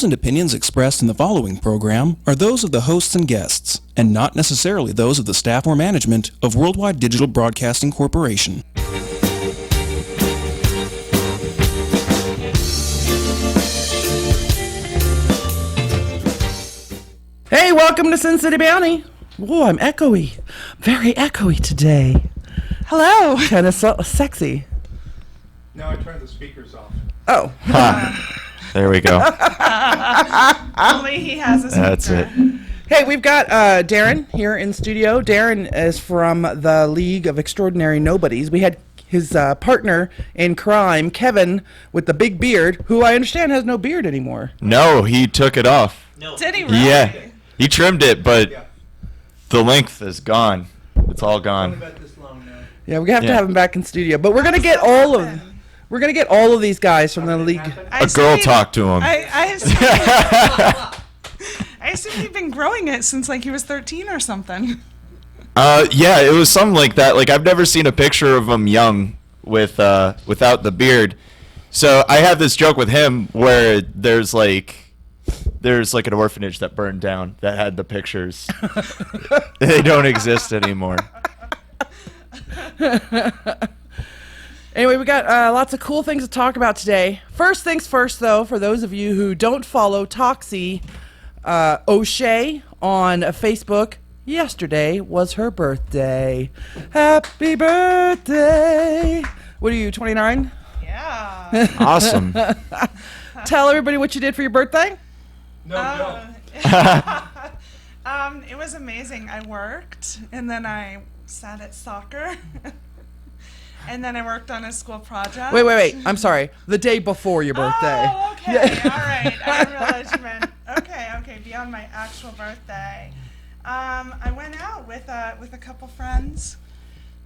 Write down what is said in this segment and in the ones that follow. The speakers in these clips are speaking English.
views and opinions expressed in the following program are those of the hosts and guests, and not necessarily those of the staff or management of Worldwide Digital Broadcasting Corporation. Hey, welcome to Sin City Bounty. Whoa, I'm echoey. Very echoey today. Hello. Kind of sexy. No, I turned the speakers off. Oh. There we go. Only he has a speaker. That's it. Hey, we've got Darren here in studio. Darren is from the League of Extraordinary Nobodies. We had his partner in crime, Kevin, with the big beard, who I understand has no beard anymore. No, he took it off. No. Did he really? Yeah. He trimmed it, but Yeah. the length is gone. It's all Only gone. about this long now. Yeah, we have to Yeah. have him back in studio. But we're gonna get all of these guys from the league. A girl talked to him. I assume he'd been growing it since like he was 13 or something. Yeah, it was something like that. Like, I've never seen a picture of him young with without the beard. So I have this joke with him where there's like an orphanage that burned down that had the pictures. They don't exist anymore. Anyway, we got lots of cool things to talk about today. First things first, though, for those of you who don't follow Toxie O'Shea on Facebook, yesterday was her birthday. Happy birthday! What are you, 29? Yeah. Awesome. Tell everybody what you did for your birthday. No. It was amazing. I worked, and then I sat at soccer, and then I worked on a school project. Wait. I'm sorry. The day before your birthday. Oh, okay. All right. I didn't realize you meant okay. Beyond my actual birthday, I went out with a couple friends.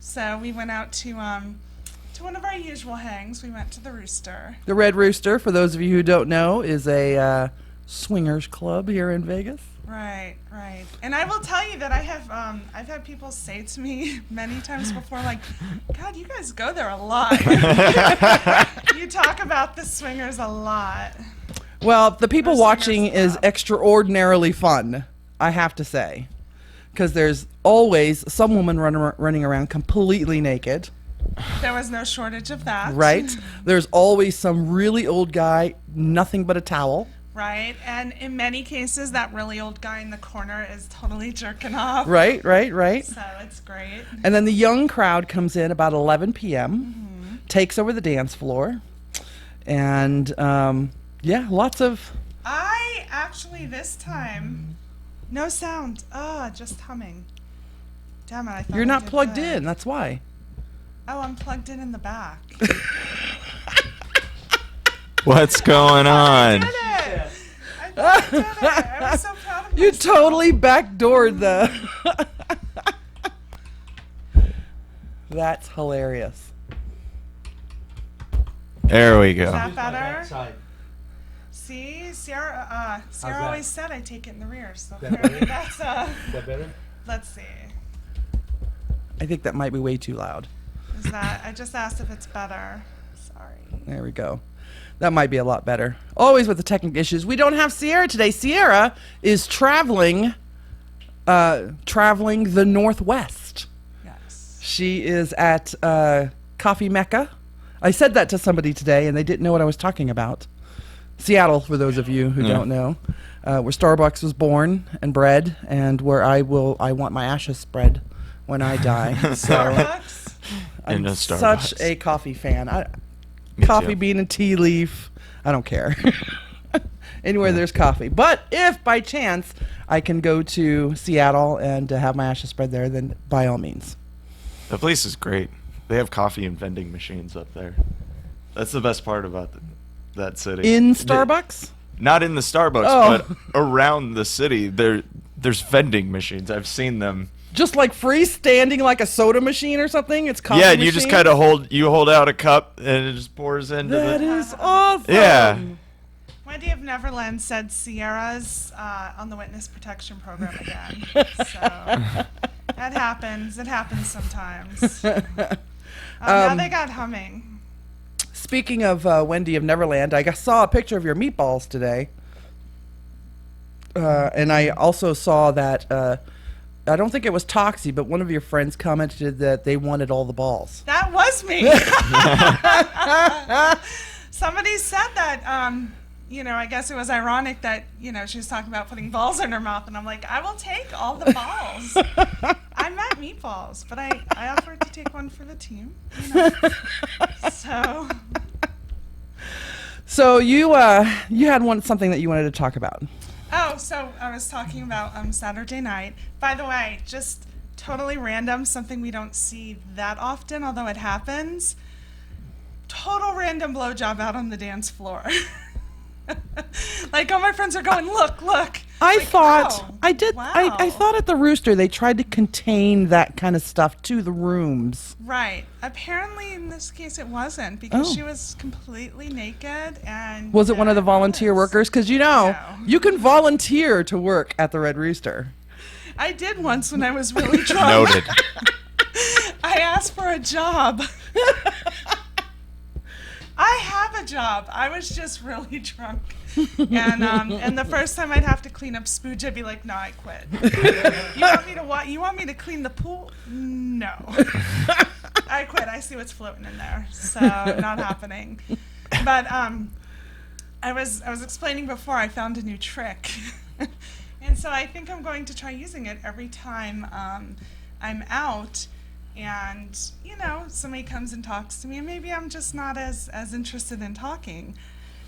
So we went out to one of our usual hangs. We went to the Rooster. The Red Rooster, for those of you who don't know, is a swingers club here in Vegas. Right. And I will tell you that I've had people say to me many times before, like, God, you guys go there a lot. You talk about the swingers a lot. Well, the people Our watching swingers is club. extraordinarily fun, I have to say. Because there's always some woman running around completely naked. There was no shortage of that. Right? There's always some really old guy, nothing but a towel. Right. And in many cases, that really old guy in the corner is totally jerking off. Right. So it's great. And then the young crowd comes in about 11 p.m., takes over the dance floor, and lots of... I actually this time, no sound. Just humming. Damn it, I thought You're I not did plugged good. in, that's why. Oh, I'm plugged in the back. What's going on? I did it. I was so proud of You myself. totally backdoored the... That's hilarious. There we Is go. that better? Side. See, Sierra that? always said I take it in the rear, so That apparently better? that's Is that better? let's see. I think that might be way too loud. Is that I just asked if it's better. Sorry. There we go. That might be a lot better. Always with the technical issues. We don't have Sierra today. Sierra is traveling the Northwest. Yes. She is at Coffee Mecca. I said that to somebody today, and they didn't know what I was talking about. Seattle, for those of you who don't know, where Starbucks was born and bred, and where I want my ashes spread when I die. So Starbucks? I'm In a such Starbucks. a coffee fan. Me Coffee too. bean and tea leaf. I don't care. Anywhere there's coffee. But if by chance I can go to Seattle and have my ashes spread there, then by all means. The place is great. They have coffee and vending machines up there. That's the best part about that city. In Starbucks? Not in the Starbucks, Oh. but around the city, there's vending machines. I've seen them. Just like freestanding like a soda machine or something? It's coffee Yeah, and you just machine? kind of hold out a cup and it just pours into That the... is awesome. Yeah. Wendy of Neverland said Sierra's on the witness protection program again. So that happens. It happens sometimes. Now they got humming. Speaking of Wendy of Neverland, I saw a picture of your meatballs today. and I also saw that, I don't think it was Toxie, but one of your friends commented that they wanted all the balls. That was me. Somebody said that, I guess it was ironic that, she was talking about putting balls in her mouth. And I'm like, I will take all the balls. I meant meatballs, but I offered to take one for the team. So. So you had something that you wanted to talk about. Oh, so I was talking about Saturday night. By the way, just totally random, something we don't see that often, although it happens. Total random blowjob out on the dance floor. Like all my friends are going, look. I Like, thought oh, I did. wow. I thought at the Rooster they tried to contain that kind of stuff to the rooms. Right. Apparently, in this case, it wasn't because Oh. she was completely naked and. Was it one of the volunteer was. workers? Because No. you can volunteer to work at the Red Rooster. I did once when I was really drunk. Noted. I asked for a job. I have a job. I was just really drunk. And the first time I'd have to clean up spooge, I'd be like, no, I quit. You want me to clean the pool? No. I quit. I see what's floating in there. So not happening. But I was explaining before I found a new trick. And so I think I'm going to try using it every time I'm out. And, somebody comes and talks to me, and maybe I'm just not as interested in talking.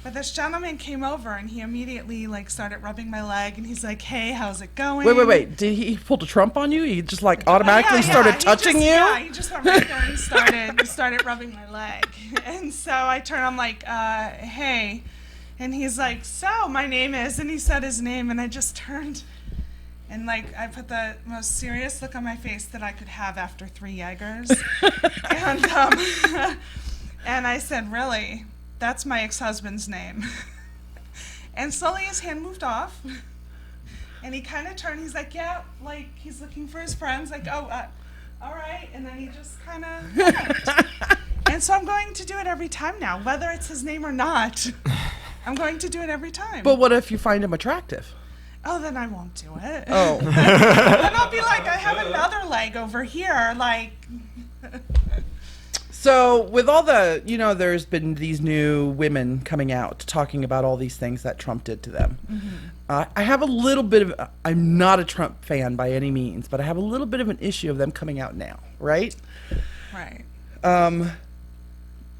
But this gentleman came over, and he immediately, started rubbing my leg, and he's like, hey, how's it going? Wait. Did he pull a Trump on you? He just automatically started He touching just, you? Yeah, he just went right there and started rubbing my leg. And so I turned, I'm like, hey. And he's like, so my name is, and he said his name, and I just turned. And I put the most serious look on my face that I could have after 3 Jaegers. And I said, really? That's my ex-husband's name. And slowly his hand moved off. And he kind of turned. He's like, yeah, he's looking for his friends. All right. And then he just kind of went. And so I'm going to do it every time now, whether it's his name or not. I'm going to do it every time. But what if you find him attractive? Oh, then I won't do it. Oh. Then I'll be like, I have another leg over here. So with all the, there's been these new women coming out talking about all these things that Trump did to them. Mm-hmm. I have a little bit of, I'm not a Trump fan by any means, but I have a little bit of an issue of them coming out now, right? Right.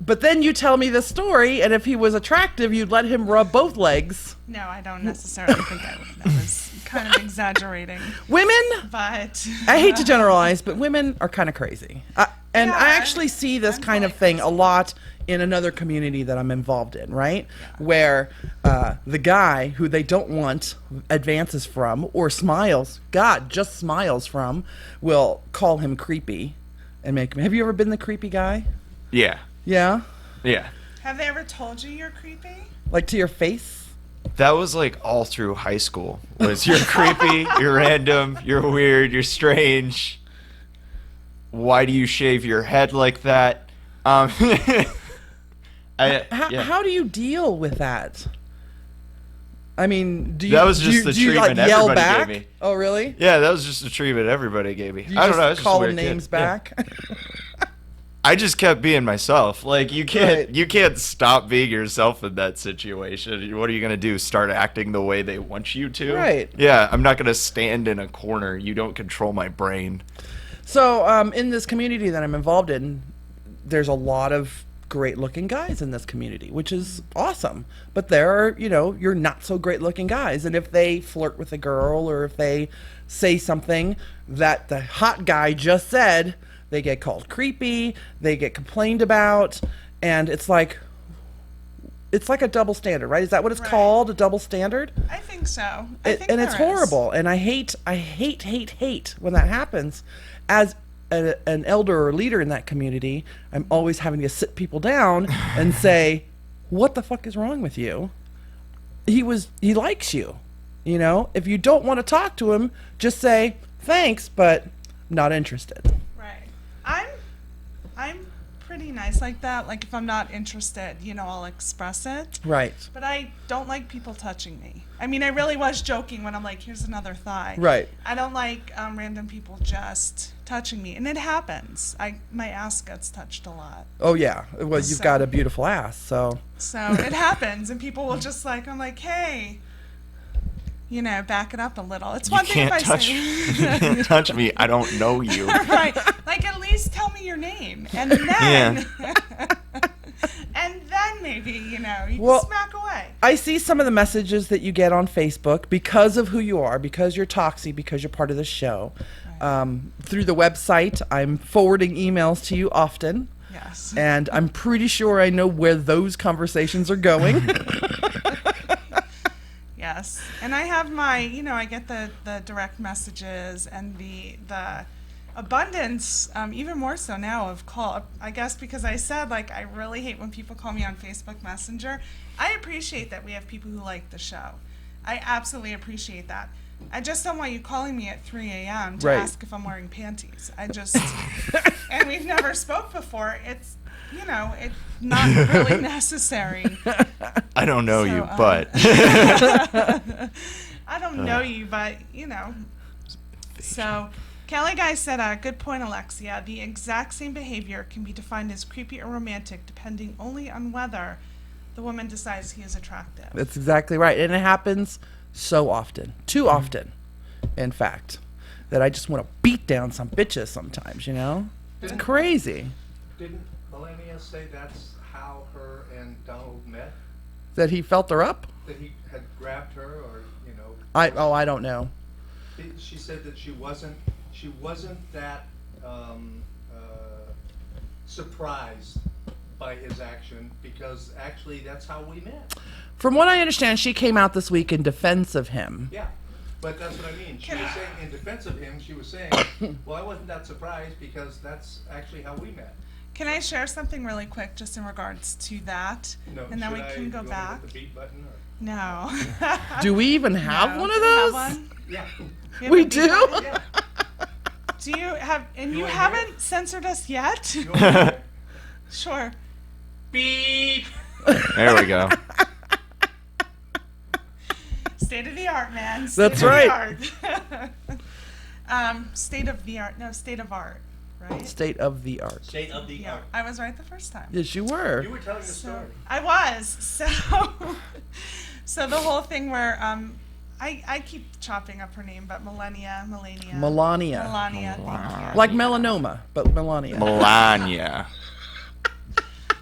But then you tell me the story, and if he was attractive, you'd let him rub both legs. No, I don't necessarily think I would. That was kind of exaggerating. Women, But I hate to generalize, but women are kind of crazy. And Yeah, I actually see this I'm kind of totally thing a lot in another community that I'm involved in, right? Where the guy who they don't want advances from or smiles, just smiles from, will call him creepy and make him. Have you ever been the creepy guy? Yeah. Yeah? Yeah. have they ever told you you're creepy? Like to your face? That was all through high school. Was you're creepy, you're random, you're weird, you're strange. Why do you shave your head like that? How do you deal with that? I mean, do you? That was just the do you, treatment yell everybody back? gave me. Oh, really? Yeah, that was just the treatment everybody gave me. You I don't know. I was just just a call weird names kid. Yeah. back. I just kept being myself. You can't Right. you can't stop being yourself in that situation. What are you gonna do? Start acting the way they want you to? Right. Yeah, I'm not gonna stand in a corner. You don't control my brain. So, in this community that I'm involved in, there's a lot of great-looking guys in this community, which is awesome. But there are, you're not so great-looking guys, and if they flirt with a girl or if they say something that the hot guy just said, they get called creepy, they get complained about, and it's like a double standard, right? Is that what it's Right. called, a double standard? I think so. And there it's is. horrible, and I hate when that happens. As an elder or leader in that community, I'm always having to sit people down and say, what the fuck is wrong with you? He likes you. If you don't want to talk to him, just say, thanks, but not interested. Right. I'm pretty nice like that. Like if I'm not interested, I'll express it. Right. But I don't like people touching me. I mean, I really was joking when I'm like, here's another thigh. Right. I don't like random people just touching me. And it happens. My ass gets touched a lot. Oh, yeah. Well, you've got a beautiful ass, so. So it happens. And people will just I'm like, hey, back it up a little. It's one thing if I say. You can't touch me. I don't know you. Right. Like, at least tell me your name. And then, and then maybe, you can smack away. I see some of the messages that you get on Facebook because of who you are, because you're Toxie, because you're part of the show. Through the website, I'm forwarding emails to you often. Yes. And I'm pretty sure I know where those conversations are going. Yes. And I have my, I get the direct messages and the abundance, even more so now, of call. I guess because I said, I really hate when people call me on Facebook Messenger. I appreciate that we have people who like the show. I absolutely appreciate that. I just don't want you calling me at 3 a.m. to ask if I'm wearing panties. And we've never spoke before. It's, it's not really necessary. I don't know you, but. I don't know you, but, So, Kelly Guy said, good point, Alexia. The exact same behavior can be defined as creepy or romantic depending only on whether the woman decides he is attractive. That's exactly right. And it happens so often. Too often, in fact, that I just want to beat down some bitches sometimes, It's crazy. Didn't Melania say that's how her and Donald met? That he felt her up? That he had grabbed her, or I don't know. She said that she wasn't that surprised by his action, because actually that's how we met. From what I understand, she came out this week in defense of him. Yeah, but that's what I mean. She was saying in defense of him, she was saying, well, I wasn't that surprised because that's actually how we met. Can I share something really quick just in regards to that? No, and then we can go back. The beat button, or? No. Do we even have one of those? Have one? Yeah. We do? Yeah. Do you have, and you wanna haven't hear it? censored us yet? You want to hear it? Sure. Beep. There we go. State of the art, man. That's right. State of the art. No, state of art, right? State of the art. State of the Yeah, art. I was right the first time. Yes, you were. You were telling the story. I was. So the whole thing where I keep chopping up her name, but Melania. Melania. Thank you. Like melanoma, but Melania. Melania.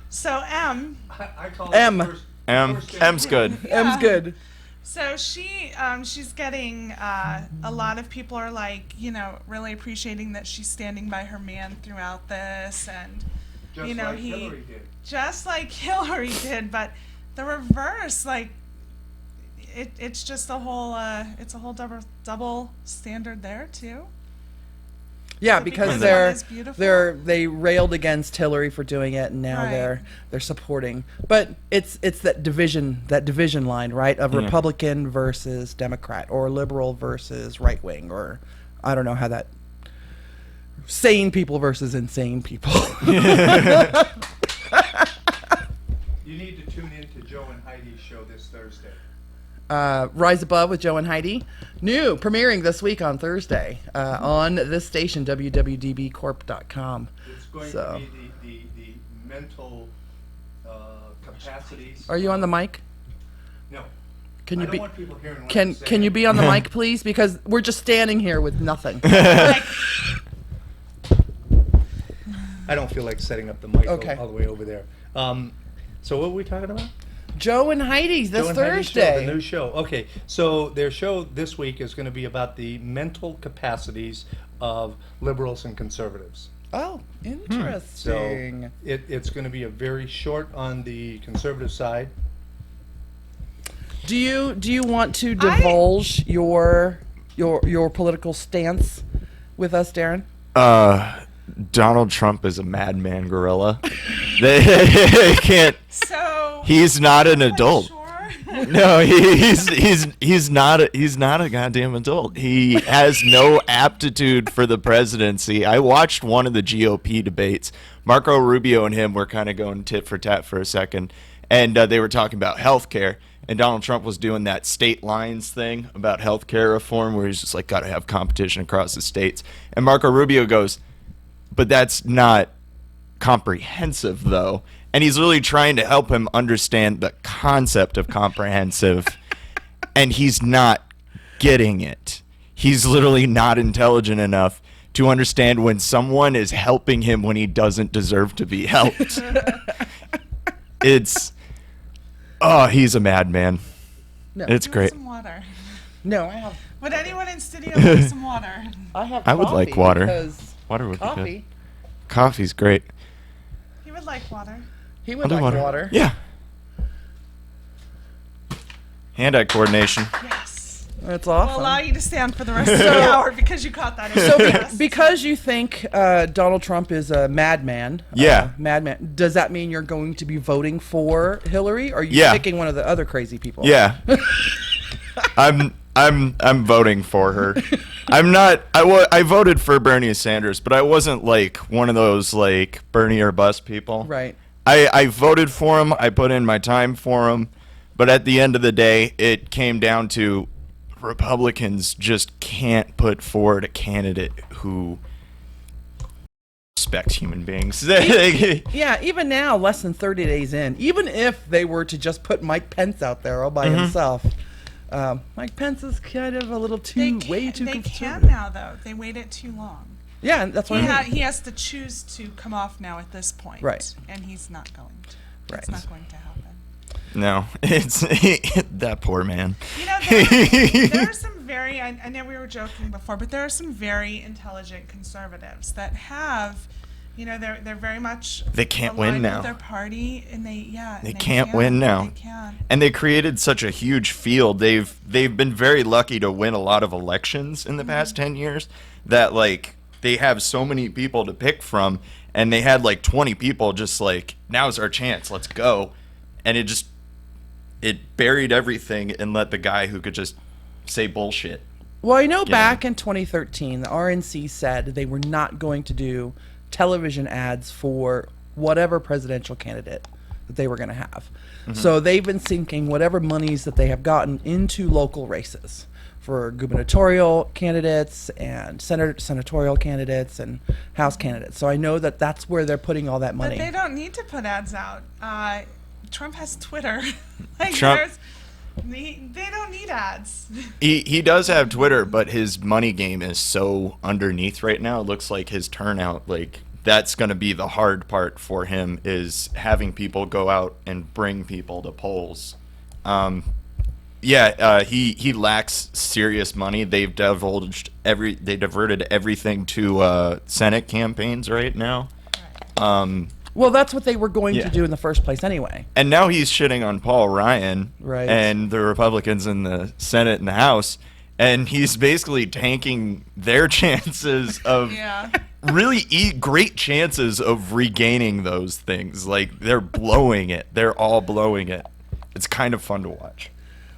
So M. I call M. it M's good. M's good. So she's getting a lot of people are really appreciating that she's standing by her man throughout this, and Just like Hillary did. just like Hillary did, but the reverse, it's just a whole it's a whole double standard there too. Yeah, So because one is beautiful? they railed against Hillary for doing it, and now Right. they're supporting. But it's that division line, right, of Republican versus Democrat, or liberal versus right wing, or I don't know how that sane people versus insane people. You need to tune in to Joe and Heidi's show this Thursday. Rise Above with Joe and Heidi. New, premiering this week on Thursday on this station, WWDBTV.com. It's going So. to be the mental capacities. Are you on the mic? No. Can I you don't be? want people hearing what I'm Can saying. you be on the mic, please? Because we're just standing here with nothing. I don't feel like setting up the mic Okay. all the way over there. So what were we talking about? Joe and Heidi's this Joe and Heidi's show, Thursday. the new show. Okay, so their show this week is going to be about the mental capacities of liberals and conservatives. Oh, So interesting. it's going to be a very short on the conservative side. Do you want to divulge your political stance with us, Darren? Donald Trump is a madman gorilla. They can't. So He's not an adult. Sure. No, he's not a goddamn adult. He has no aptitude for the presidency. I watched one of the GOP debates. Marco Rubio and him were kind of going tit for tat for a second, and they were talking about health care. And Donald Trump was doing that state lines thing about health care reform where he's just like, got to have competition across the states. And Marco Rubio goes, but that's not comprehensive, though. And he's really trying to help him understand the concept of comprehensive. And he's not getting it. He's literally not intelligent enough to understand when someone is helping him when he doesn't deserve to be helped. Oh, he's a madman. No. It's You want great. some water? No, I have. Would anyone in studio like some water? I would like coffee water. because Water would be coffee. good. Coffee's great. He would like water. He I'll would do like water. water. Yeah. Hand-eye coordination. Yes. That's We'll awesome. allow you to stand for the rest of the hour because you caught that. So Yes. because you think Donald Trump is a madman, Yeah. madman, does that mean you're going to be voting for Hillary, or are you Yeah. picking one of the other crazy people? Yeah. I'm voting for her. I'm not. I voted for Bernie Sanders, but I wasn't like one of those like Bernie or bust people. Right. I voted for him. I put in my time for him, but at the end of the day, it came down to Republicans just can't put forward a candidate who respects human beings. Yeah, even now, less than 30 days in, even if they were to just put Mike Pence out there all by himself, Mike Pence is kind of a little way too They conservative. can now, though. They waited too long. Yeah, and that's what I mean. He has to choose to come off now at this point. Right. And he's not going to. Right. It's not going to happen. No, it's that poor man. You know, there are some very, I know we were joking before, but there are some very intelligent conservatives that have, you know, they're very much They can't aligned win with now. their party, and they can't win now. They can. And they created such a huge field. They've been very lucky to win a lot of elections in the past 10 years that like they have so many people to pick from, and they had like 20 people just like, now's our chance, let's go. And it buried everything and let the guy who could just say bullshit. Well, I know Yeah. back in 2013, the RNC said they were not going to do television ads for whatever presidential candidate that they were going to have. So they've been sinking whatever monies that they have gotten into local races for gubernatorial candidates and senatorial candidates and House candidates. So I know that that's where they're putting all that money. But they don't need to put ads out. Trump has Twitter. Like Trump- they don't need ads. He does have Twitter, but his money game is so underneath right now. It looks like his turnout, like that's going to be the hard part for him, is having people go out and bring people to polls. He lacks serious money. They diverted everything to Senate campaigns right now. Well, that's what they were going Yeah. to do in the first place anyway. And now he's shitting on Paul Ryan Right. and the Republicans in the Senate and the House, and he's basically tanking their chances of Yeah. really great chances of regaining those things. Like, they're blowing it. They're all blowing it. It's kind of fun to watch.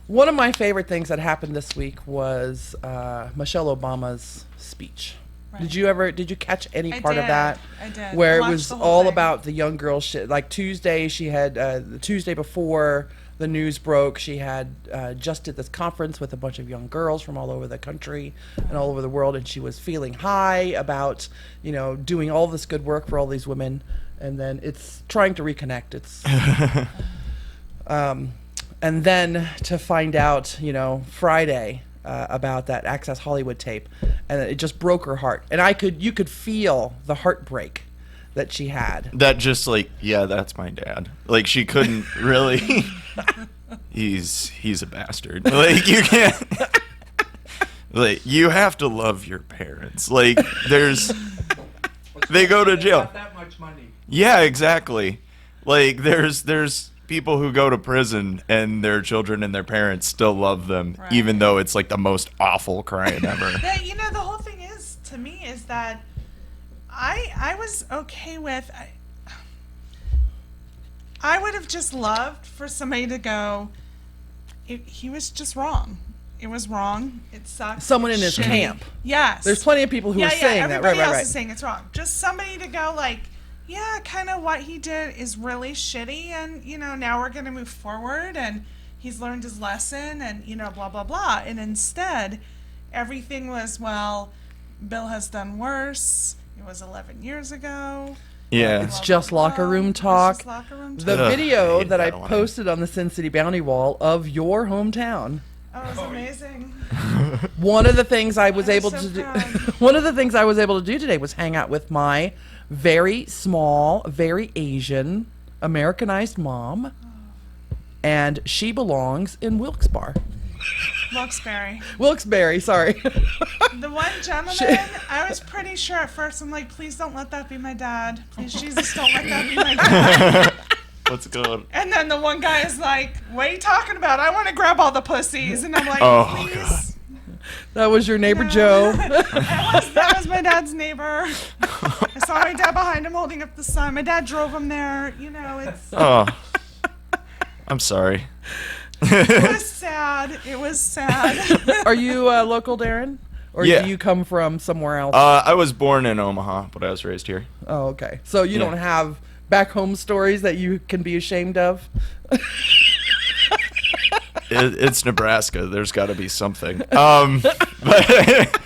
One of my favorite things that happened this week was Michelle Obama's speech. Right. Did you catch any I part of did. that? I did. Where I it watched was the whole all thing. about the young girl shit. Like Tuesday, she had the Tuesday before the news broke, she had just did this conference with a bunch of young girls from all over the country and all over the world, and she was feeling high about, you know, doing all this good work for all these women, and then it's trying to reconnect. It's and then to find out, you know, Friday about that Access Hollywood tape, and it just broke her heart. And you could feel the heartbreak that she had. That just like, yeah, that's my dad. Like, she couldn't really. He's a bastard. Like, you can't. Like, you have to love your parents. Like, they go to jail. Not that much money. Yeah, exactly. Like, there's people who go to prison and their children and their parents still love them, Right. even though it's like the most awful crime ever. You know, the whole thing is, to me, is that I was okay with. I would have just loved for somebody to go, he was just wrong. It was wrong. It sucked. Someone in It's his shitty. camp. Yes. There's plenty of people who are saying that. Everybody Right, else right, is right. saying it's wrong. Just somebody to go like, yeah, kind of what he did is really shitty, and now we're gonna move forward, and he's learned his lesson, and blah blah blah. And instead, everything was, well, Bill has done worse. It was 11 years ago. Yeah. It's just locker room talk. It's just locker room The talk. video hate that I that line. posted on the Sin City Bounty Wall of your hometown. Oh, it was amazing. One of the things I was I'm able so to do proud. one of the things I was able to do today was hang out with my very small, very Asian, Americanized mom. And she belongs in Wilkes-Barre. Wilkes-Barre, sorry. The one gentleman, I was pretty sure at first, I'm like, please don't let that be my dad. Please, Jesus, don't let that be my dad. What's going? And then the one guy is like, what are you talking about? I want to grab all the pussies. And I'm like, Oh, please. That was your neighbor No. Joe. That was my dad's neighbor. I saw my dad behind him holding up the sign. My dad drove him there. It's Oh, I'm sorry. it was sad. It was sad. Are you local, Darren? Or Yeah. do you come from somewhere else? I was born in Omaha, but I was raised here. Oh, okay. So you Yeah. don't have back home stories that you can be ashamed of? It's Nebraska. There's got to be something. But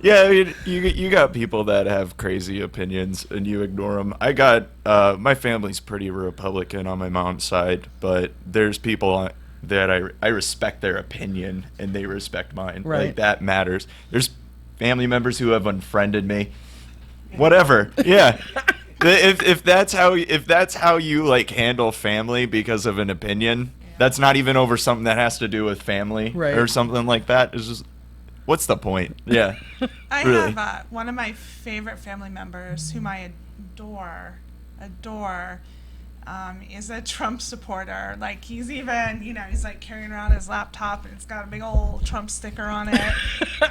yeah, I mean, you got people that have crazy opinions and you ignore them. I got my family's pretty Republican on my mom's side, but there's people that I respect their opinion and they respect mine. Right. Like that matters. There's family members who have unfriended me. Whatever. Yeah. If that's how you like handle family because of an opinion, that's not even over something that has to do with family Right. or something like that. It's just, what's the point? Yeah. I Really. have one of my favorite family members whom I adore, is a Trump supporter. Like, he's even, he's like carrying around his laptop and it's got a big old Trump sticker on it.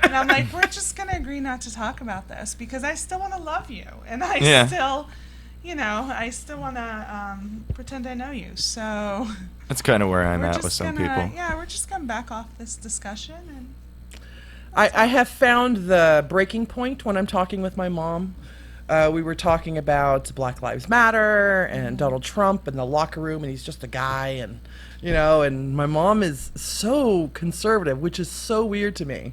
And I'm like, we're just going to agree not to talk about this because I still want to love you. And I Yeah. still want to pretend I know you. So That's kind of where I'm we're at just with some gonna, people. yeah, we're just going to back off this discussion. And I have found the breaking point when I'm talking with my mom. We were talking about Black Lives Matter and Donald Trump and the locker room, and he's just a guy, and and my mom is so conservative, which is so weird to me.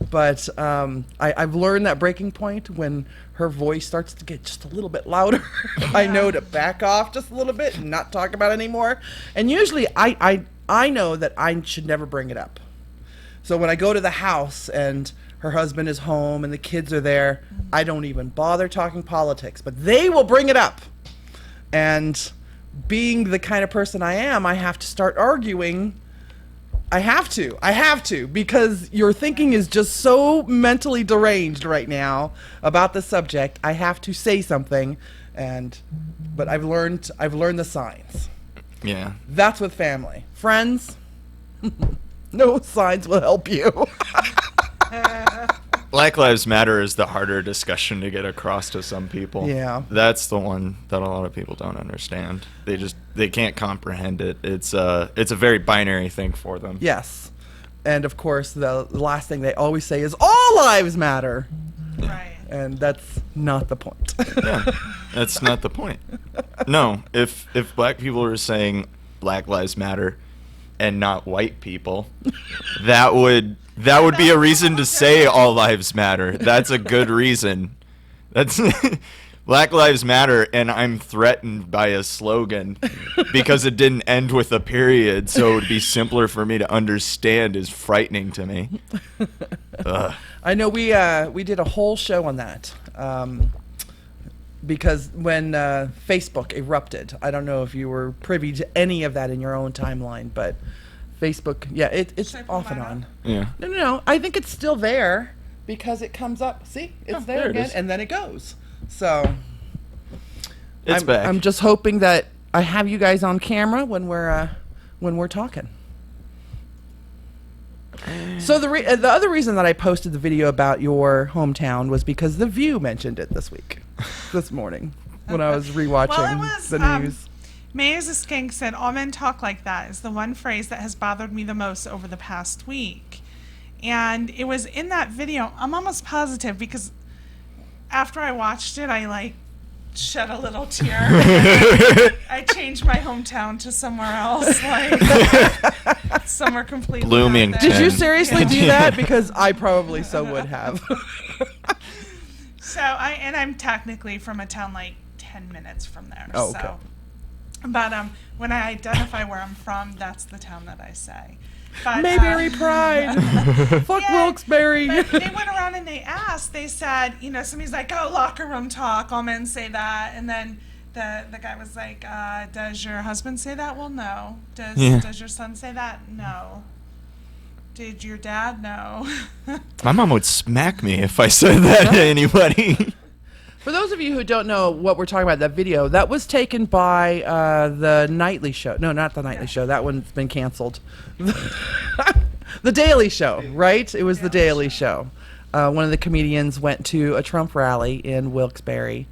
But I've learned that breaking point when her voice starts to get just a little bit louder. I know to back off just a little bit and not talk about it anymore. And usually I know that I should never bring it up. So when I go to the house and her husband is home and the kids are there, I don't even bother talking politics, but they will bring it up. And being the kind of person I am, I have to start arguing. I have to, because your thinking is just so mentally deranged right now about the subject. I have to say something, but I've learned the signs. Yeah. That's with family. Friends, no signs will help you. Black Lives Matter is the harder discussion to get across to some people. Yeah. That's the one that a lot of people don't understand. They can't comprehend it. It's a very binary thing for them. Yes. And of course, the last thing they always say is all lives matter. right. And that's not the point. Yeah. That's not the point. No, if black people are saying Black Lives Matter and not white people, that would be a reason to say all lives matter. That's a good reason. That's Black Lives Matter, and I'm threatened by a slogan because it didn't end with a period, so it would be simpler for me to understand is frightening to me. Ugh. I know we did a whole show on that because when Facebook erupted, I don't know if you were privy to any of that in your own timeline, but Facebook, yeah, it's Should I pull off and mine on. up? Yeah. No. I think it's still there because it comes up. See, it's Oh, there there it again, is. and then it goes. So It's back. I'm just hoping that I have you guys on camera when we're talking. So the other reason that I posted the video about your hometown was because The View mentioned it this morning when I was rewatching Well, it was, the news. May as a Skank said, all men talk like that is the one phrase that has bothered me the most over the past week. And it was in that video, I'm almost positive, because after I watched it, I shed a little tear. I changed my hometown to somewhere else, somewhere completely Bloomington. out there. Did you seriously do that? Because I probably so would have. So I'm technically from a town 10 minutes from there. Oh, okay. So. But when I identify where I'm from, that's the town that I say. But, Mayberry Pride. Fuck yeah, Wilkes-Barre. But they went around and they asked. They said, somebody's like, "Oh, locker room talk. All men say that." And then the guy was like, "Does your husband say that?" Well, no. Does your son say that? No. Did your dad? No. My mom would smack me if I said that to anybody. For those of you who don't know what we're talking about, that video, that was taken by the Nightly Show. No, not the Nightly Show. That one's been canceled. The Daily Show, right? It was the Daily Show. One of the comedians went to a Trump rally in Wilkes-Barre,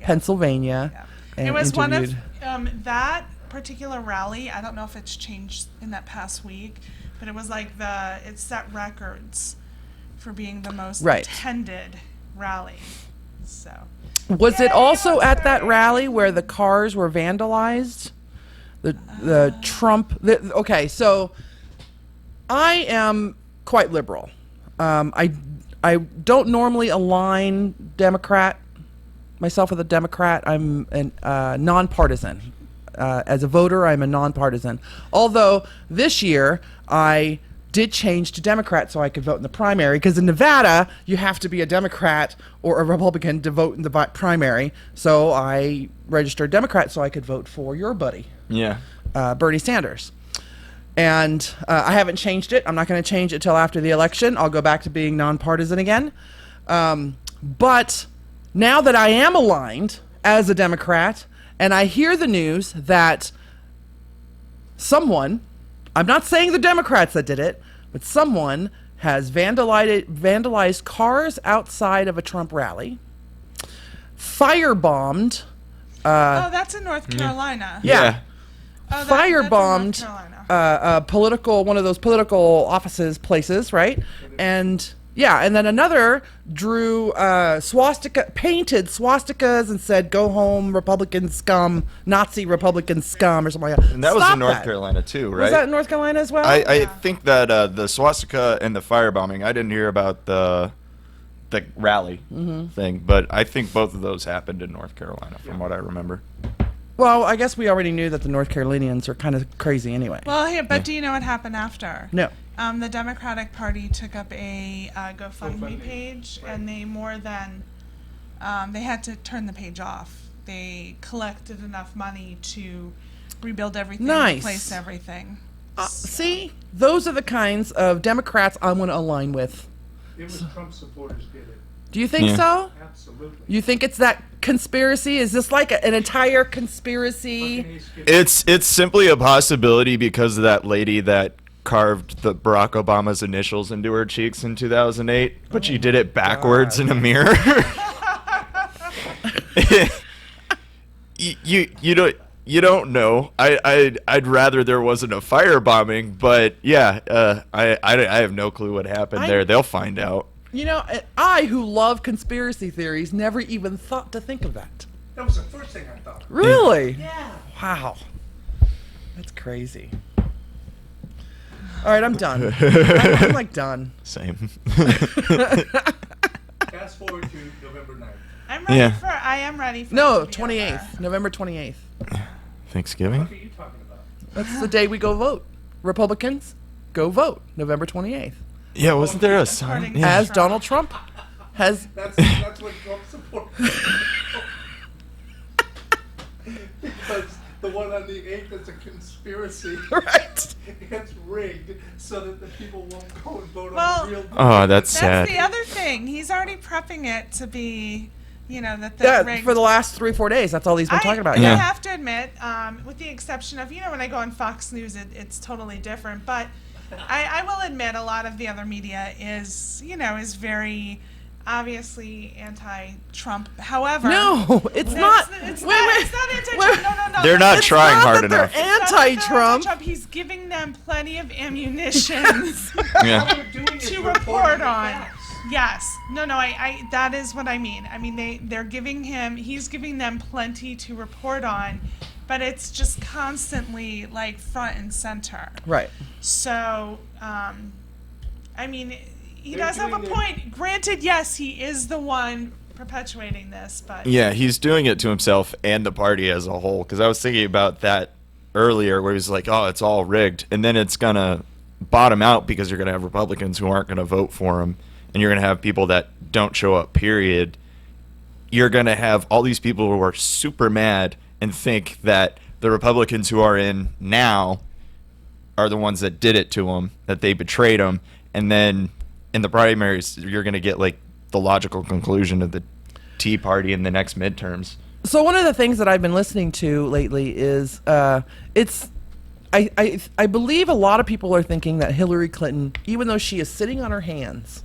Pennsylvania. Yeah. And It was interviewed. one of that particular rally. I don't know if it's changed in that past week, but it was it set records for being the most Right. attended rally. So Was it Yay, also at that Wilkes-Barre. rally where the cars were vandalized? The Trump. Okay, so I am quite liberal. I don't normally align myself with a Democrat. I'm nonpartisan. As a voter, I'm a nonpartisan. Although this year I did change to Democrat so I could vote in the primary, because in Nevada you have to be a Democrat or a Republican to vote in the primary. So I registered Democrat so I could vote for your buddy, Yeah. Bernie Sanders. And I haven't changed it. I'm not going to change it till after the election. I'll go back to being nonpartisan again. But now that I am aligned as a Democrat, and I hear the news that someone, I'm not saying the Democrats that did it, but someone has vandalized cars outside of a Trump rally, firebombed. that's in North Carolina. Yeah. Oh, that's in North Firebombed Carolina. one of those political places, right? And then another drew painted swastikas and said, "Go home, Republican scum, Nazi Republican scum," or something like that. And that was Stop in North that. Carolina too, right? Was that in North Carolina as well? I think that the swastika and the firebombing, I didn't hear about the rally thing, but I think both of those happened in North Carolina from what I remember. Well, I guess we already knew that the North Carolinians are kind of crazy anyway. Well, but do you know what happened after? No. The Democratic Party took up a GoFundMe page, and they they had to turn the page off. They collected enough money to rebuild everything, Nice. replace everything. See, those are the kinds of Democrats I want to align with. It was Trump supporters did it. Do you think Yeah. so? Absolutely. You think it's that conspiracy? Is this like an entire conspiracy? It's simply a possibility because of that lady that carved the Barack Obama's initials into her cheeks in 2008, but she did it backwards in a mirror. You don't know. I'd rather there wasn't a firebombing, but yeah, I have no clue what happened there. They'll find out. You know, I, who love conspiracy theories, never even thought to think of that. That was the first thing I thought. Really? Yeah. Wow. That's crazy. All right, I'm done. I'm like done. Same. Fast forward to November 9th. I am ready for No, it to be 28th, over. November 28th. Thanksgiving? What are you talking about? That's the day we go vote. Republicans, go vote, November 28th. Yeah, wasn't there a sign? According to Yeah. As Donald Trump has... That's what Trump supporters because the one on the 8th is a conspiracy. Right. It's rigged so that the people won't go and vote Well- on the real. Oh, that's That's sad. the other thing. He's already prepping it to be, that the rigged. For the last 3-4 days, that's all he's been talking about. I Yeah. have to admit, with the exception of, when I go on Fox News, it's totally different. But I will admit a lot of the other media is very obviously anti-Trump. However, No, it's no, not. It's Wait, not. wait. It's not anti-Trump. Wait. No. They're not It's trying not hard that they're enough. It's not that they're anti-Trump. anti-Trump. He's giving them plenty of ammunition Yeah. to report on. Yes. No. I that is what I mean. I mean, he's giving them plenty to report on, but it's just constantly like front and center. Right. So, I mean, he They're does have a doing their- point. Granted, yes, he is the one perpetuating this, but Yeah, he's doing it to himself and the party as a whole. Because I was thinking about that earlier, where he's like, "Oh, it's all rigged," and then it's gonna bottom out because you're gonna have Republicans who aren't gonna vote for him, and you're gonna have people that don't show up. Period. You're gonna have all these people who are super mad and think that the Republicans who are in now are the ones that did it to him, that they betrayed him, and then in the primaries, you're going to get like the logical conclusion of the Tea Party in the next midterms. So one of the things that I've been listening to lately is I believe a lot of people are thinking that Hillary Clinton, even though she is sitting on her hands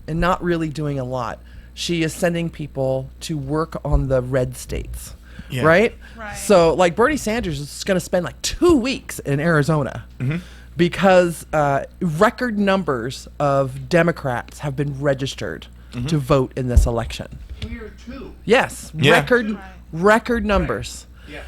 and not really doing a lot, she is sending people to work on the red states. Yeah. Right? Right. So like Bernie Sanders is going to spend like 2 weeks in Arizona because record numbers of Democrats have been registered to vote in this election. Here too. Yes, Yeah. record numbers. Yeah.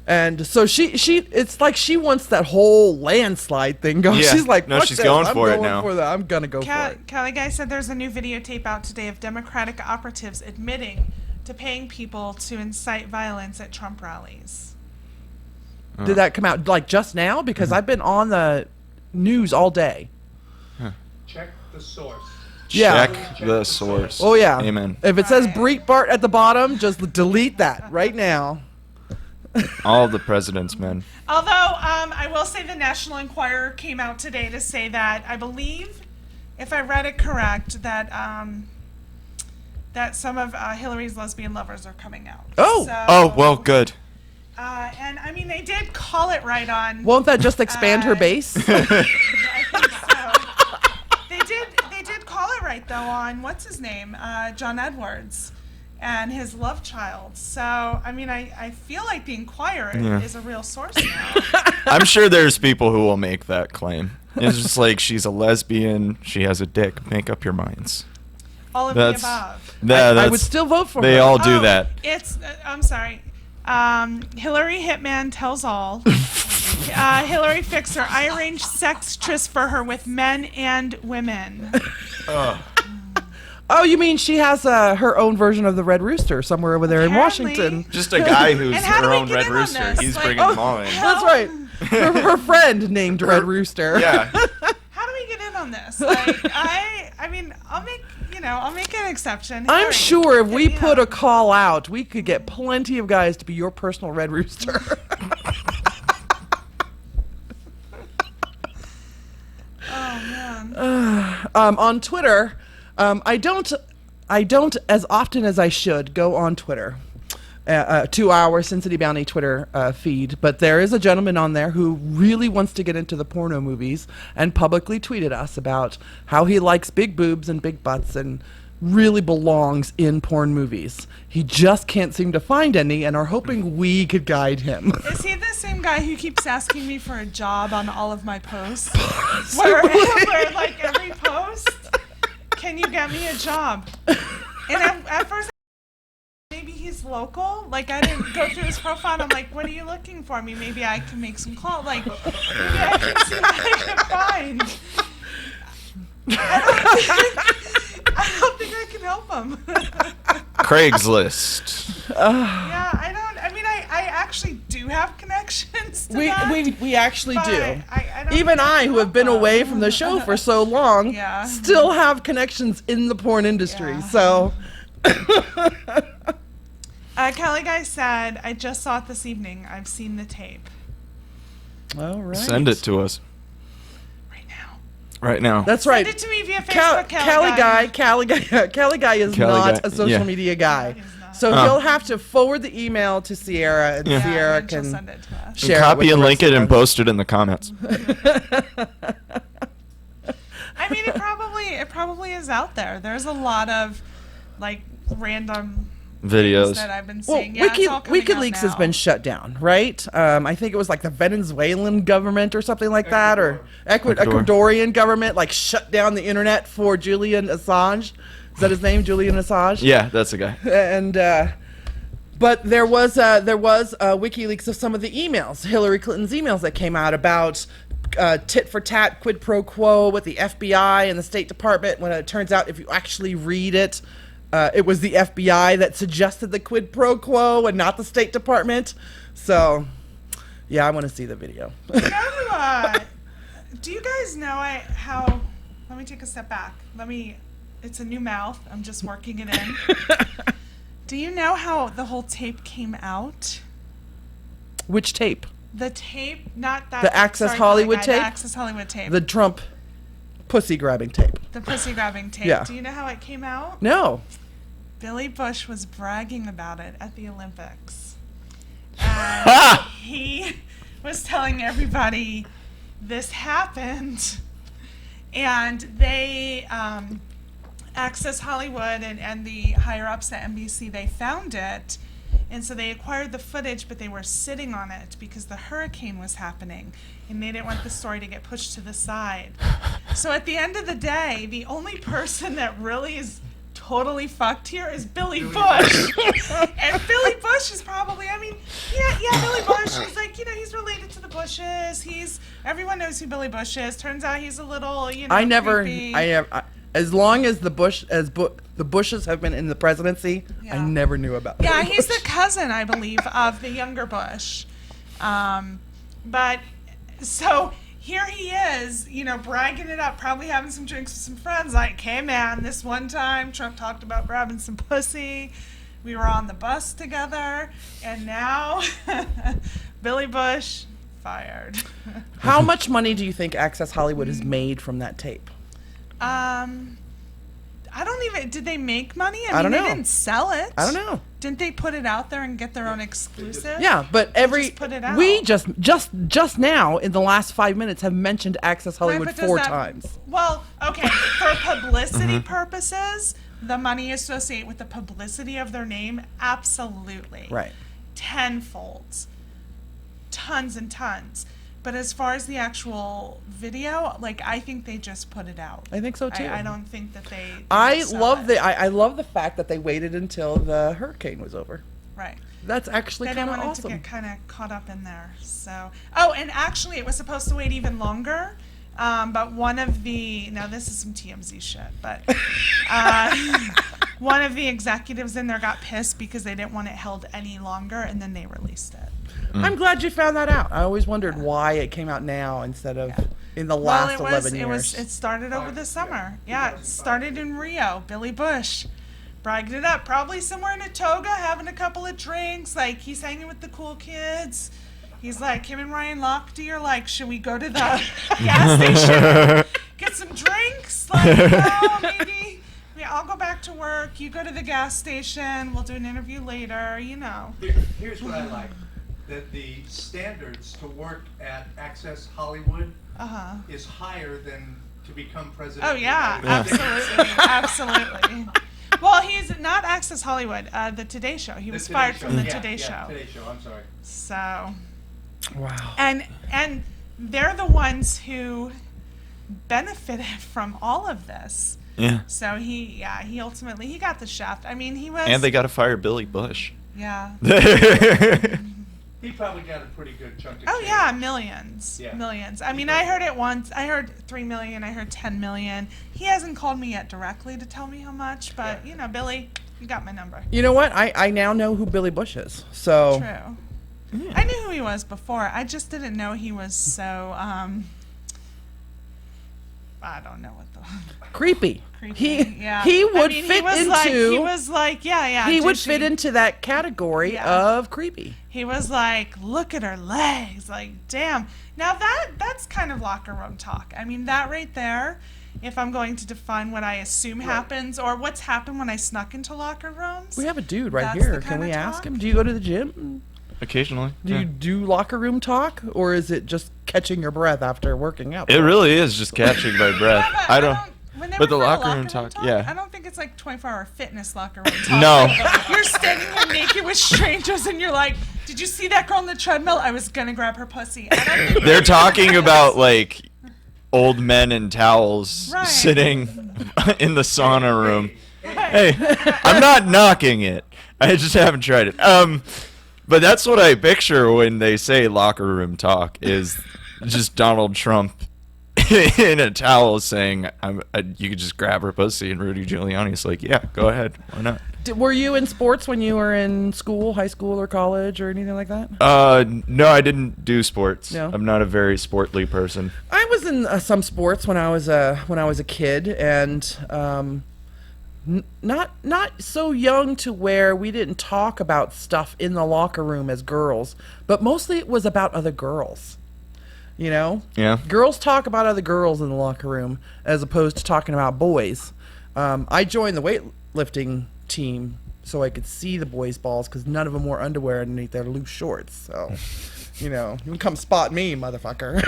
And so she it's like she wants that whole landslide thing going. Yeah. She's like, No, "Fuck she's this, going I'm for it going now." for that. I'm gonna go for it. Cali Guy said there's a new videotape out today of Democratic operatives admitting to paying people to incite violence at Trump rallies. Did that come out like just now? Because I've been on the news all day. Check the source. Yeah. Check the source. Oh yeah. Amen. If it says Right. Breitbart at the bottom, just delete that right now. All the president's men. Although I will say the National Enquirer came out today to say that I believe, if I read it correct, that that some of Hillary's lesbian lovers are coming out. Oh. So, Oh, well, good. And I mean, they did call it right on. Won't that just expand her Uh, base? I think so. They did call it right though on what's his name, John Edwards, and his love child. So I mean, I feel like the Enquirer Yeah. is a real source now. I'm sure there's people who will make that claim. It's just like, she's a lesbian, she has a dick. Make up your minds. All of That's the above. I would still vote for They her. all do Oh, that. It's I'm sorry. Hillary Hitman tells all. Hillary Fixer. I arrange sex trysts for her with men and women. Oh, you mean she has her own version of the Red Rooster somewhere over there Apparently. in Washington? Just a guy who's And how do her we own get red in on rooster. this? He's Like, bringing them all in. That's right. Her friend named Red Rooster. Yeah. How do we get in on this? Like, I mean, I'll make an exception. I'm Hillary, sure if we hit me put up. a call out, we could get plenty of guys to be your personal Red Rooster. Oh man. On Twitter, I don't as often as I should go on Twitter. To our Sin City Bounty Twitter feed, but there is a gentleman on there who really wants to get into the porno movies and publicly tweeted us about how he likes big boobs and big butts and really belongs in porn movies. He just can't seem to find any and are hoping we could guide him. Is he the same guy who keeps asking me for a job on all of my posts? where like every post, can you get me a job? And at first, maybe he's local. Like, I didn't go through his profile. And I'm like, what are you looking for me? Maybe I can make some calls. Like, maybe I can see what I can find. I don't think I can help him. Craigslist. Yeah, I mean, I actually do have connections to that. We actually but do. I don't Even think I, can who have help been him. away from the show for so long, Yeah. still have connections in the porn industry. Yeah. So, Kelly Guy said, I just saw it this evening. I've seen the tape. all right. Send it to us Right now. right now. That's right. Send it to me via Facebook, Callie Guy is Callie not Guy, a social yeah. media guy. He's not. So Oh. he'll have to forward the email to Sierra, and Yeah. Sierra and she'll can send it to us. share Copy it with and the link rest it of and us. post it in the comments. I mean, it probably is out there. There's a lot of like random Videos. that I've been Well, seeing. Yeah, it's all coming out WikiLeaks has now. been shut down, right? I think it was like the Venezuelan government or something like that, or Ecuador. Ecuadorian government like shut down the internet for Julian Assange. Is that his name, Julian Assange? Yeah, that's the guy. And but there was WikiLeaks of some of the emails, Hillary Clinton's emails that came out about tit for tat, quid pro quo with the FBI and the State Department. When it turns out, if you actually read it, it was the FBI that suggested the quid pro quo and not the State Department. So, yeah, I want to see the video. You know who, do you guys know how? Let me take a step back. It's a new mouth. I'm just working it in. Do you know how the whole tape came out? Which tape? The tape, not that. The Access sorry, Hollywood guy, tape? The Access Hollywood tape. The Trump pussy grabbing tape. The pussy grabbing tape. Yeah. Do you know how it came out? No. Billy Bush was bragging about it at the Olympics. And he was telling everybody this happened. And they, Access Hollywood and the higher ups at NBC, they found it. And so they acquired the footage, but they were sitting on it because the hurricane was happening. And they didn't want the story to get pushed to the side. So at the end of the day, the only person that really is totally fucked here is Billy Bush. And Billy Bush is probably, I mean, yeah, Billy Bush, he's like, he's related to the Bushes. Everyone knows who Billy Bush is. Turns out he's a little, creepy. As long as the Bushes have been in the presidency, I never knew about Yeah, Billy he's Bush. the cousin, I believe, of the younger Bush. But so here he is, bragging it up, probably having some drinks with some friends. Like, hey man, this one time Trump talked about grabbing some pussy. We were on the bus together, and now Billy Bush fired. How much money do you think Access Hollywood has made from that tape? I don't even. Did they make money? I don't know. They didn't sell it. I don't know. Didn't they put it out there and get their own exclusive? Yeah, but just put it out. we just now in the last 5 minutes have mentioned Access Hollywood Right, but does 4 that- times. Well, okay, for publicity purposes, the money associated with the publicity of their name, absolutely. Right. Tenfold. Tons and tons. But as far as the actual video, I think they just put it out. I think so too. I don't think that they I sell love it. I love the fact that they waited until the hurricane was over. Right. That's actually They kind didn't of want it to awesome. get kind of caught up in there. So, and actually, it was supposed to wait even longer. But one of the this is some TMZ shit, but one of the executives in there got pissed because they didn't want it held any longer, and then they released it. I'm glad you found that out. I always wondered why it came out now instead of in the last 11 years. It started over the summer. Yeah, it started in Rio. Billy Bush bragged it up, probably somewhere in a toga, having a couple of drinks. He's hanging with the cool kids. He's like, him and Ryan Lochte are like, should we go to the gas station, get some drinks? Maybe. I'll go back to work. You go to the gas station. We'll do an interview later. Here's what I like. That the standards to work at Access Hollywood is higher than to become president. Oh yeah, of the United States. absolutely. Well, he's not Access Hollywood. The Today Show. He was fired from the Today Show. Today Show. I'm sorry. So. Wow. And they're the ones who benefited from all of this. Yeah. So he ultimately got the shaft. I mean, he was. And they got to fire Billy Bush. Yeah. He probably got a pretty good chunk of Oh change. yeah, millions. Yeah. Millions. I mean, I heard it once. I heard 3 million. I heard 10 million. He hasn't called me yet directly to tell me how much, but Billy, you got my number. You know what? I now know who Billy Bush is. So True. I knew who he was before. I just didn't know he was so I don't know what the creepy. creepy. He would fit he was into like he would douchey. fit into that category Yeah. of creepy. He was like, look at her legs, like damn. Now that's kind of locker room talk. I mean, that right there, if I'm going to define what I assume happens or what's happened when I snuck into locker rooms. We have a dude right That's here. the Can kind we of ask talk? him? Do you go to the gym? Occasionally. Do you do locker room talk, or is it just catching your breath after working out? It really is just catching my breath. Yeah, but I don't. whenever But the for locker room talk, yeah. I don't think it's it's like 24-hour fitness locker room talk. No. You're standing there naked with strangers, and you're like, "Did you see that girl on the treadmill? I was gonna grab her pussy." I don't think They're talking about like old men in towels Right. sitting in the sauna room. Right. Hey, I'm not knocking it. I just haven't tried it. But that's what I picture when they say locker room talk is just Donald Trump in a towel saying, "You could just grab her pussy," and Rudy Giuliani's like, "Yeah, go ahead. Why not?" Were you in sports when you were in school, high school or college or anything like that? No, I didn't do sports. No? I'm not a very sportly person. I was in some sports when I was a kid, and not so young to where we didn't talk about stuff in the locker room as girls, but mostly it was about other girls. You know? Yeah. Girls talk about other girls in the locker room as opposed to talking about boys. I joined the weightlifting team so I could see the boys' balls because none of them wore underwear underneath their loose shorts. So, you can come spot me, motherfucker.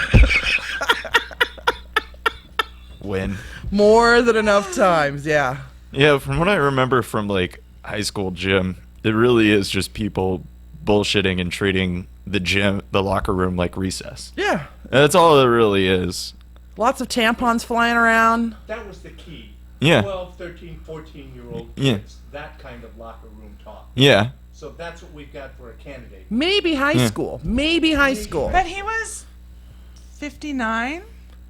When? More than enough times, yeah. Yeah, from what I remember from like high school gym, it really is just people bullshitting and treating the locker room like recess. Yeah. That's all it really is. Lots of tampons flying around. That was the key. Yeah. 12, 13, 14-year-old Yeah. kids, that kind of locker room talk. Yeah. So that's what we've got for a candidate. Maybe high school. Maybe high school. But he was 59.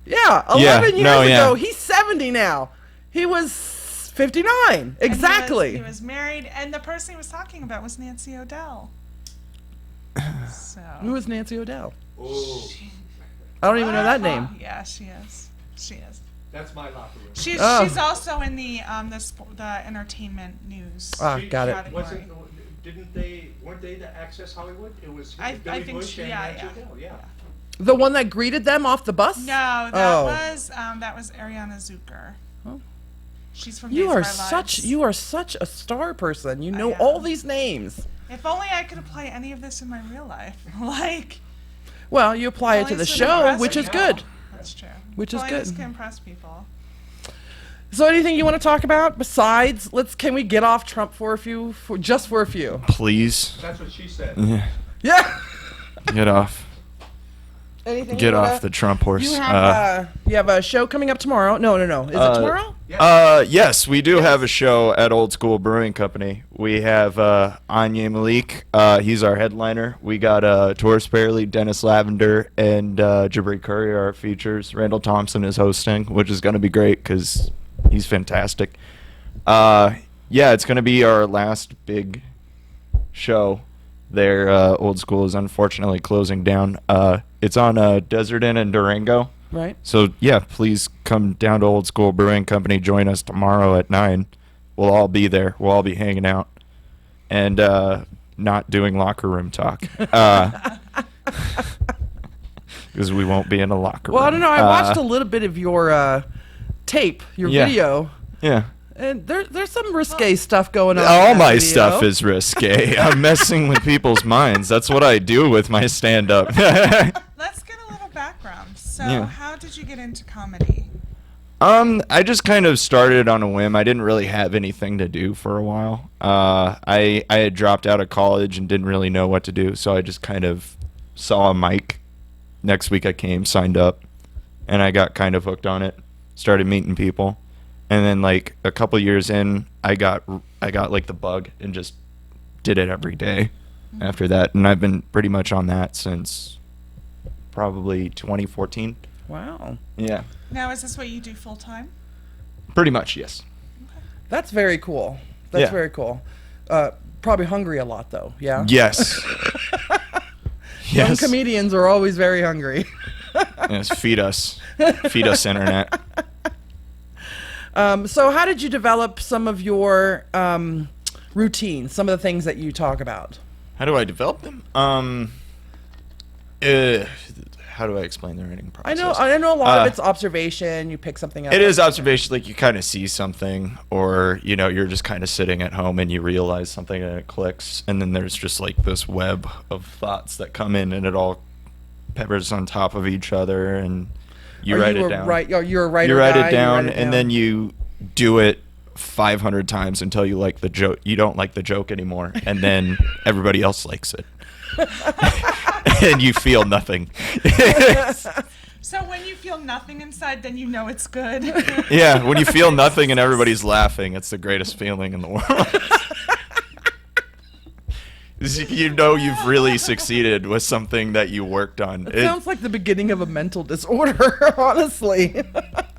Yeah, 11 years no, yeah. ago. He's 70 now. He was 59. Exactly. He was married, and the person he was talking about was Nancy O'Dell. So. Who is Nancy O'Dell? Oh, I don't even know that name. Yeah, she is. She is. that's my locker room. She's Oh. she's also in the entertainment news. Ah, got it. category. Weren't they the Access Hollywood? It was I Billy think Bush she- and yeah, Nancy yeah. O'Dell, yeah. The one that greeted them off the bus? No, that Oh. was Ariana Zucker. Oh. She's from You Days are of Our Lives. you are such a star person. You know am. all these names. If only I could apply any of this in my real life. Like, Well, you apply it Well, to the it's been show, impressive which is now. good. that's true. Which is Well, I good. just can impress people. So, anything you want to talk about besides? Can we get off Trump for a few? Just for a few. Please. That's what she said. Yeah. Yeah. Get off. Anything? Get you wanna- off the Trump horse. You have a show coming up tomorrow. No. Is it tomorrow? Yes, we do have a show at Old School Brewing Company. We have Anya Malik. He's our headliner. We got Tor Sparley, Dennis Lavender, and Jabri Curry are our features. Randall Thompson is hosting, which is going to be great because he's fantastic. Yeah, it's going to be our last big show there. Old School is unfortunately closing down. It's on Desert Inn in Durango. Right. So, yeah, please come down to Old School Brewing Company. Join us tomorrow at 9. We'll all be there. We'll all be hanging out and not doing locker room talk. Because we won't be in a locker room. Well, I don't know. I watched a little bit of your tape, your Yeah. video, Yeah. and there's some risque stuff going on. in All that my video. stuff is risque. I'm messing with people's minds. That's what I do with my stand-up. Let's get a little background. So, Yeah. how did you get into comedy? I just kind of started on a whim. I didn't really have anything to do for a while. I had dropped out of college and didn't really know what to do, so I just kind of saw a mic. Next week I came, signed up, and I got kind of hooked on it. Started meeting people, and then like a couple years in, I got like the bug and just did it every day after that, and I've been pretty much on that since probably 2014. Wow, Yeah, Now, is this what you do full time? pretty much, yes. that's very cool. That's Yeah. very cool. Probably hungry a lot though. Yeah. Yes. Young Yes. comedians are always very hungry. Yes, feed us. Feed us internet. So, how did you develop some of your routines? Some of the things that you talk about. How do I develop them? How do I explain the writing I process? know a lot of it's observation. You pick something up. It is observation, like you kind of see something, or you're just kind of sitting at home and you realize something and it clicks, and then there's just like this web of thoughts that come in, and it all peppers on top of each other, and you write it down. You're a writer. You write guy, it down, and then you do it 500 times until you like the joke. You don't like the joke anymore, and then everybody else likes it, and you feel nothing. So when you feel nothing inside, then you know it's good. Yeah, when you feel nothing and everybody's laughing, it's the greatest feeling in the world. You know you've really succeeded with something that you worked on. It sounds like the beginning of a mental disorder, honestly.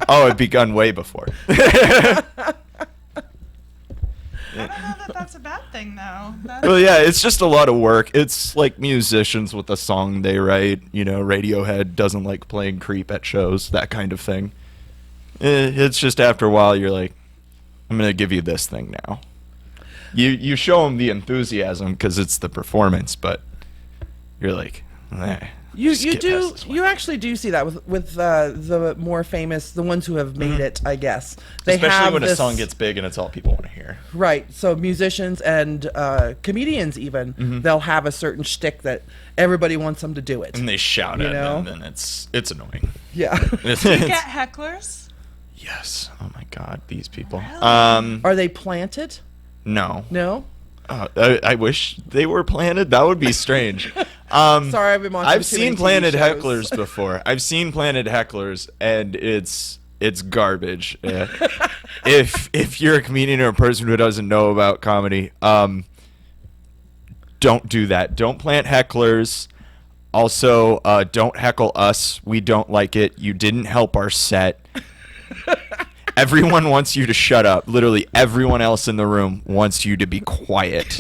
Oh, it begun way before. I don't know that that's a bad thing, though. Well, yeah, it's just a lot of work. It's like musicians with a song they write. You know, Radiohead doesn't like playing Creep at shows, that kind of thing. It's just after a while you're like, I'm going to give you this thing now. You show them the enthusiasm because it's the performance, but you're like, You actually do see that with the more famous, the ones who have made it, I guess. Especially when a song gets big and it's all people want to hear. Right. So musicians and comedians even, they'll have a certain shtick that everybody wants them to do it. And they shout at them, and it's annoying. Yeah. Do you get hecklers? Yes. Oh my God, these people. Really? Are they planted? No. No? I wish they were planted. That would be strange. Sorry, I've been watching I've too many seen TV planted shows. hecklers before. I've seen planted hecklers, and it's garbage. If you're a comedian or a person who doesn't know about comedy, don't do that. Don't plant hecklers. Also, don't heckle us. We don't like it. You didn't help our set. Everyone wants you to shut up. Literally everyone else in the room wants you to be quiet.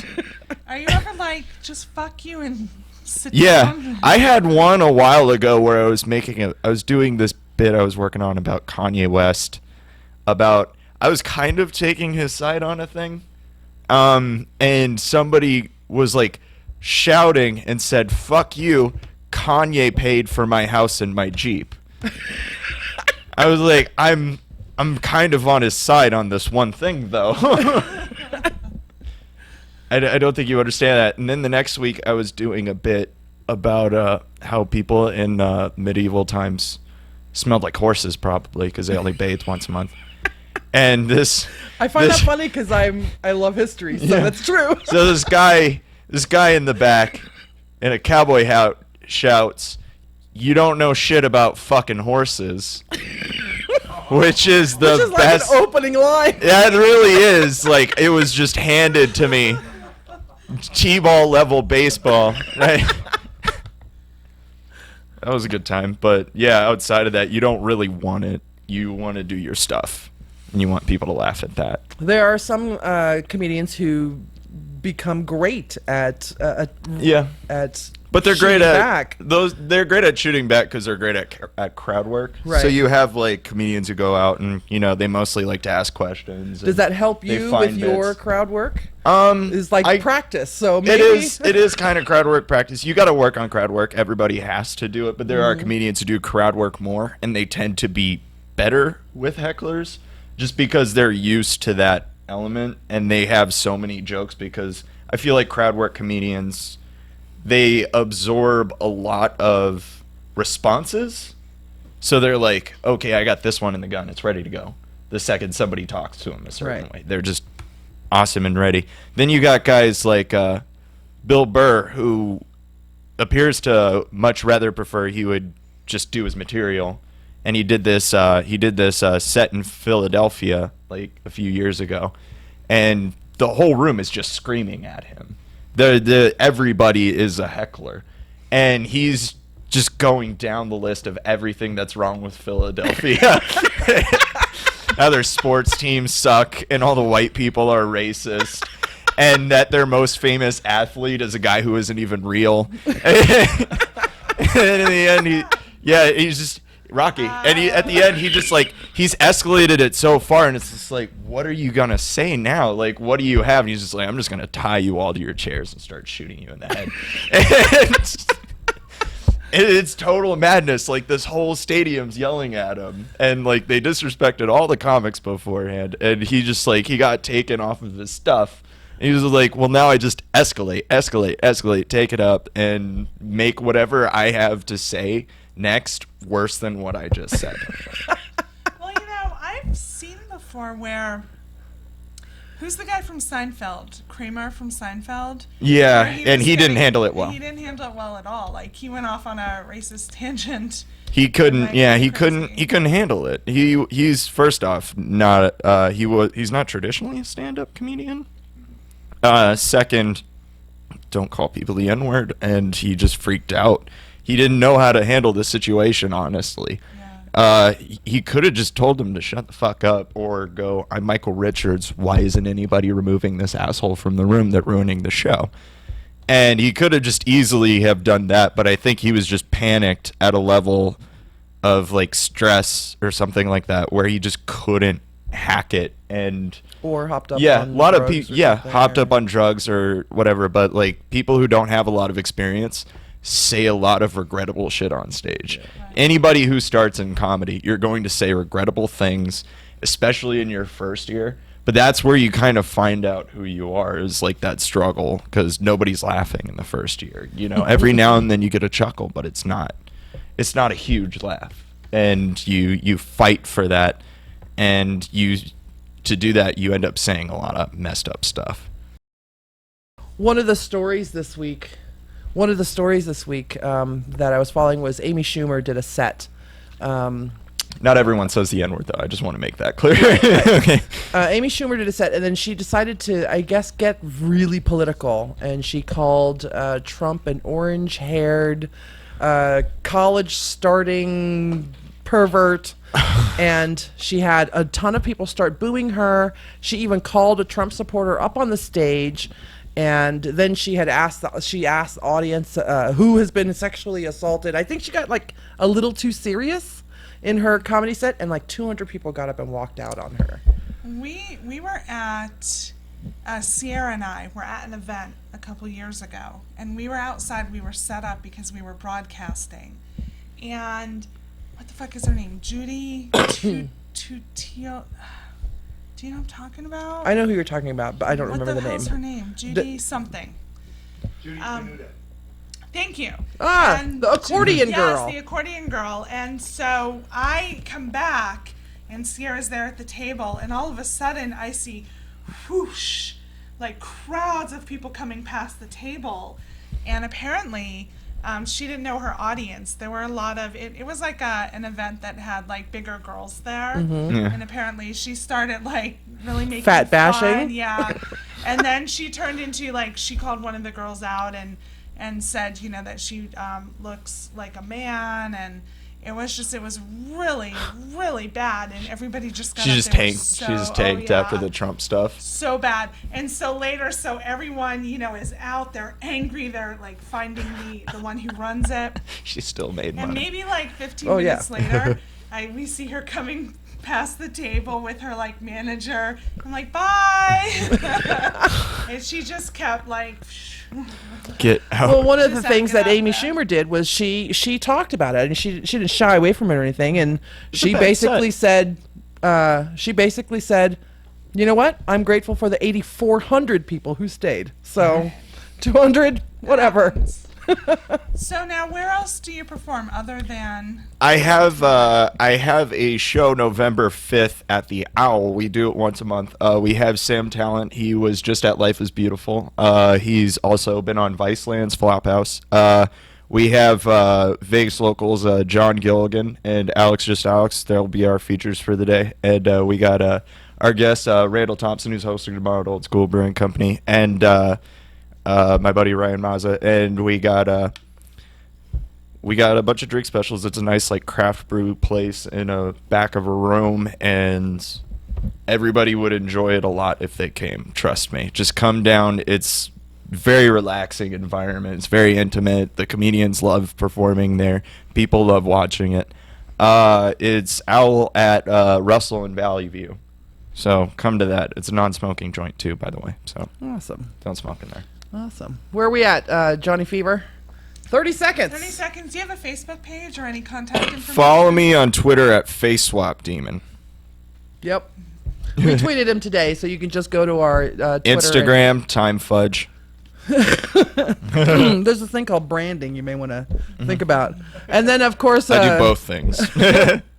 Are you ever like, just fuck you and sit Yeah, down? I had one a while ago where I was doing this bit I was working on about Kanye West, I was kind of taking his side on a thing, and somebody was like shouting and said, "Fuck you, Kanye paid for my house and my Jeep." I was like, I'm kind of on his side on this one thing, though. I don't think you understand that. And then the next week, I was doing a bit about how people in medieval times smelled like horses, probably, because they only bathed once a month. And I find that funny because I love history, so that's true. So this guy in the back in a cowboy hat shouts, "You don't know shit about fucking horses." Which is the best. Like an opening line. Yeah, it really is. Like, it was just handed to me. T-ball level baseball, right? That was a good time. But yeah, outside of that, you don't really want it. You want to do your stuff, and you want people to laugh at that. There are some comedians who become great at But they're great shooting at back. They're great at shooting back because they're great at crowd work. Right. So you have like comedians who go out and they mostly like to ask questions. Does that help they you find with your bits. crowd work? It's like I- practice. So maybe It is kind of crowd work practice. You got to work on crowd work. Everybody has to do it, but there are comedians who do crowd work more, and they tend to be better with hecklers just because they're used to that element, and they have so many jokes. Because I feel like crowd work comedians, they absorb a lot of responses. So they're like, okay, I got this one in the gun. It's ready to go. The second somebody talks to them a certain way, they're just awesome and ready. Then you got guys like Bill Burr, who appears to much rather prefer he would just do his material. And he did this set in Philadelphia like a few years ago. And the whole room is just screaming at him. Everybody is a heckler, and he's just going down the list of everything that's wrong with Philadelphia. How their sports teams suck, and all the white people are racist, and that their most famous athlete is a guy who isn't even real. And in the end, he's just Rocky. And at the end, he's escalated it so far, and it's just like, what are you gonna say now? Like, what do you have? And he's just like, I'm just gonna tie you all to your chairs and start shooting you in the head. And it's total madness. Like, this whole stadium's yelling at him, and like they disrespected all the comics beforehand, and he just like he got taken off of his stuff. And he was like, well, now I just escalate, take it up, and make whatever I have to say next worse than what I just said. Well, I've seen before where Who's the guy from Seinfeld? Kramer from Seinfeld? Yeah, Where and was he didn't getting- handle it well. He didn't handle it well at all. Like, he went off on a racist tangent. He couldn't. Like, Yeah, he crazy. couldn't handle it. He's first off not. He's not traditionally a stand-up comedian. Second, don't call people the N-word, and he just freaked out. He didn't know how to handle the situation, honestly. Yeah. He could have just told him to shut the fuck up or go, I'm Michael Richards. Why isn't anybody removing this asshole from the room that's ruining the show? And he could have just easily have done that, but I think he was just panicked at a level of like stress or something like that where he just couldn't hack it. And Or hopped up yeah, a on lot of drugs people, or yeah, something, hopped or- up on drugs or whatever, but like people who don't have a lot of experience say a lot of regrettable shit on stage. Anybody who starts in comedy, you're going to say regrettable things, especially in your first year. But that's where you kind of find out who you are, is like that struggle, because nobody's laughing in the first year. You know, every now and then you get a chuckle, but it's not a huge laugh. And you fight for that, and to do that, you end up saying a lot of messed up stuff. One of the stories this week that I was following was Amy Schumer did a set. Not everyone says the N-word, though. I just want to make that clear. Okay. Amy Schumer did a set, and then she decided to, I guess, get really political, and she called Trump an orange-haired, college-starting pervert, and she had a ton of people start booing her. She even called a Trump supporter up on the stage, and then she asked the audience who has been sexually assaulted. I think she got like a little too serious in her comedy set, and like 200 people got up and walked out on her. We were at Sierra and I were at an event a couple years ago, and we were outside. We were set up because we were broadcasting, and what the fuck is her name? Judy Tutio. Do you know what I'm talking about? I know who you're talking about, but I don't remember the name. What the hell's her name? Judy something. Judy Tenuta. Thank you. The accordion girl. Yes, the accordion girl. And so I come back, and Sierra's there at the table, and all of a sudden I see whoosh, like crowds of people coming past the table. And apparently she didn't know her audience. There were a lot of, it was like an event that had like bigger girls there. Mm-hmm. Yeah. And apparently she started like really making Fat bashing? fun. Yeah. And then she turned into like, she called one of the girls out and said, you know, that she looks like a man, and it was really, really bad, and everybody just got She up just there tanked. so- She just tanked after yeah. the Trump stuff. So bad. And so later, so everyone, you know, is out, they're angry, they're like finding the one who runs it. She still made And money. maybe like 15 Oh, yeah. minutes later, we see her coming past the table with her like manager. I'm like, bye. And she just kept like, Get out. Well, one of the Just things have that to get Amy out there. Schumer did was she talked about it, and she didn't shy away from it or anything, and she bad basically said, you know what? I'm grateful for the 8,400 people who stayed. So, 200, whatever. So now, where else do you perform other than? I have a show November 5th at the Owl. We do it once a month. We have Sam Talent. He was just at Life is Beautiful. He's also been on Viceland's Flophouse. We have Vegas locals John Gilligan and Alex Just Alex. They'll be our features for the day. And we got our guest Randall Thompson, who's hosting tomorrow at Old School Brewing Company, and my buddy Ryan Mazza. And we got a bunch of drink specials. It's a nice like craft brew place in a back of a room, and everybody would enjoy it a lot if they came. Trust me. Just come down. It's very relaxing environment. It's very intimate. The comedians love performing there. People love watching it. It's Owl at Russell and Valley View. So come to that. It's a non-smoking joint too, by the way. So Awesome. don't smoke in there. Awesome. Where are we at, Johnny Fever? 30 seconds. 30 seconds. Do you have a Facebook page or any contact information? Follow me on Twitter at FaceSwapDemon. Yep. We tweeted him today, so you can just go to our Twitter. Instagram, Time Fudge. And there's a thing called branding you may want to think about. And then, of course... I do both things.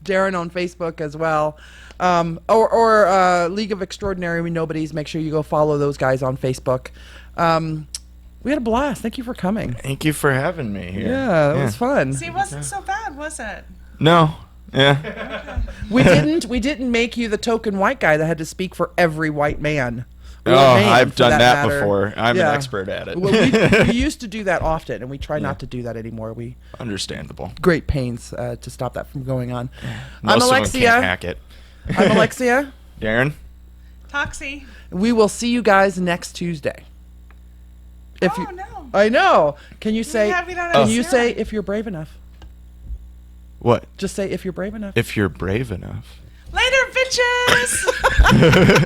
Darren on Facebook as well. Or League of Extraordinary Nobodies. Make sure you go follow those guys on Facebook. We had a blast. Thank you for coming. Thank you for having me here. Yeah, it was fun. See, it wasn't so bad, was it? No. Yeah. We didn't make you the token white guy that had to speak for every white man. Or Oh, man, I've for done that matter. before. I'm Yeah. an expert at it. Well, we used to do that often, and we try not to do that anymore. We Understandable. great pains to stop that from going on. Most I'm of them Alexia. can't hack it. I'm Alexia. Darren? Toxie. We will see you guys next Tuesday. Oh, no. I know. Can you say? have you done Can it you soon? say if you're brave enough? What? Just say if you're brave enough. If you're brave enough. Later, bitches!